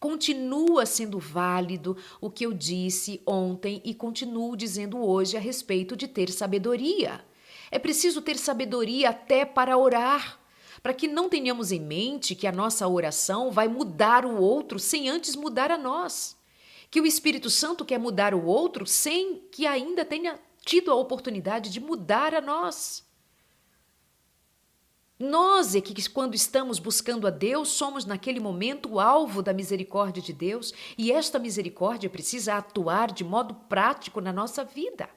Continua sendo válido o que eu disse ontem e continuo dizendo hoje a respeito de ter sabedoria. É preciso ter sabedoria até para orar, para que não tenhamos em mente que a nossa oração vai mudar o outro sem antes mudar a nós. Que o Espírito Santo quer mudar o outro sem que ainda tenha tido a oportunidade de mudar a nós. Nós é que, quando estamos buscando a Deus, somos naquele momento o alvo da misericórdia de Deus, e esta misericórdia precisa atuar de modo prático na nossa vida.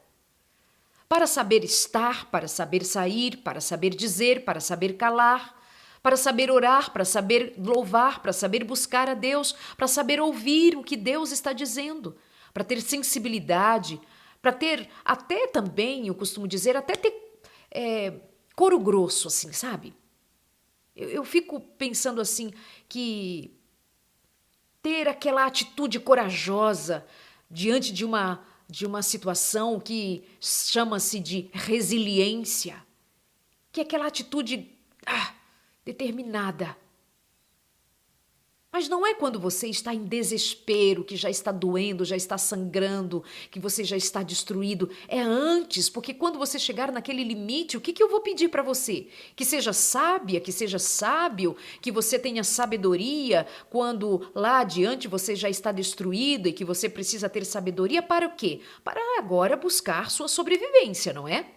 Para saber estar, para saber sair, para saber dizer, para saber calar, para saber orar, para saber louvar, para saber buscar a Deus, para saber ouvir o que Deus está dizendo, para ter sensibilidade, para ter até também, eu costumo dizer, até ter couro grosso, assim, sabe? Eu fico pensando assim, que ter aquela atitude corajosa diante de uma situação que chama-se de resiliência, que é aquela atitude determinada. Mas não é quando você está em desespero, que já está doendo, já está sangrando, que você já está destruído. É antes, porque quando você chegar naquele limite, o que eu vou pedir para você? Que seja sábia, que seja sábio, que você tenha sabedoria quando lá adiante você já está destruído e que você precisa ter sabedoria para o quê? Para agora buscar sua sobrevivência, não é?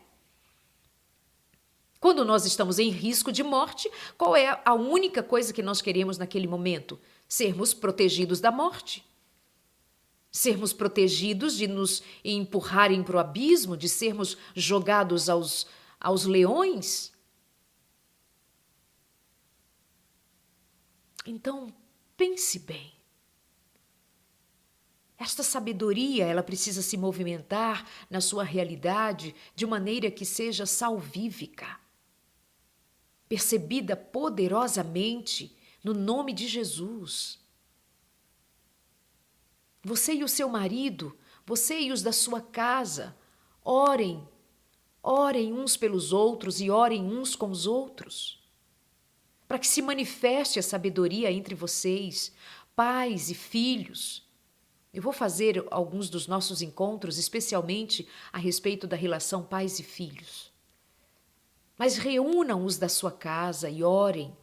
Quando nós estamos em risco de morte, qual é a única coisa que nós queremos naquele momento? Sermos protegidos da morte. Sermos protegidos de nos empurrarem para o abismo, de sermos jogados aos leões. Então, pense bem. Esta sabedoria, ela precisa se movimentar na sua realidade de maneira que seja salvífica, percebida poderosamente no nome de Jesus. Você e o seu marido, você e os da sua casa, orem uns pelos outros e orem uns com os outros, para que se manifeste a sabedoria entre vocês, pais e filhos. Eu vou fazer alguns dos nossos encontros, especialmente a respeito da relação pais e filhos. Mas reúnam os da sua casa e orem.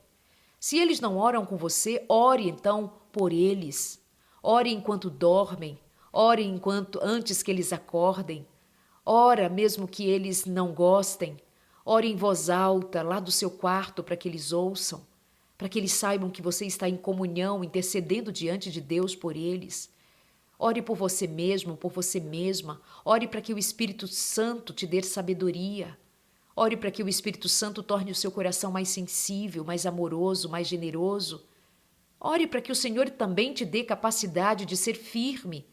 Se eles não oram com você, ore então por eles. Ore enquanto dormem, ore enquanto antes que eles acordem. Ora mesmo que eles não gostem. Ore em voz alta lá do seu quarto para que eles ouçam, para que eles saibam que você está em comunhão, intercedendo diante de Deus por eles. Ore por você mesmo, por você mesma. Ore para que o Espírito Santo te dê sabedoria. Ore para que o Espírito Santo torne o seu coração mais sensível, mais amoroso, mais generoso. Ore para que o Senhor também te dê capacidade de ser firme.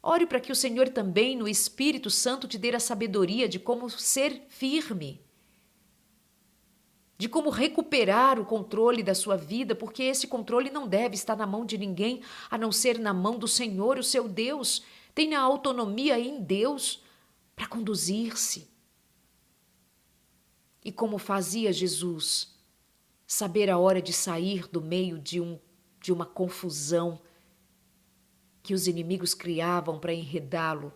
Ore para que o Senhor também, no Espírito Santo, te dê a sabedoria de como ser firme, de como recuperar o controle da sua vida, porque esse controle não deve estar na mão de ninguém, a não ser na mão do Senhor, o seu Deus. Tenha autonomia em Deus para conduzir-se. E como fazia Jesus, saber a hora de sair do meio de uma confusão que os inimigos criavam para enredá-lo.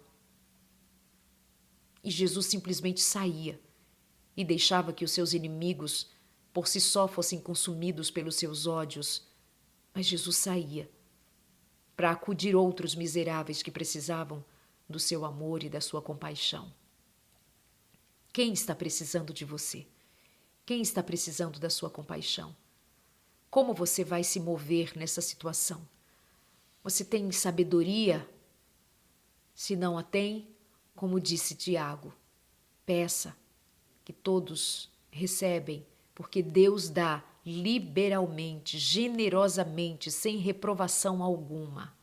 E Jesus simplesmente saía e deixava que os seus inimigos por si só fossem consumidos pelos seus ódios. Mas Jesus saía para acudir outros miseráveis que precisavam do seu amor e da sua compaixão. Quem está precisando de você? Quem está precisando da sua compaixão? Como você vai se mover nessa situação? Você tem sabedoria? Se não a tem, como disse Tiago, peça, que todos recebem, porque Deus dá liberalmente, generosamente, sem reprovação alguma.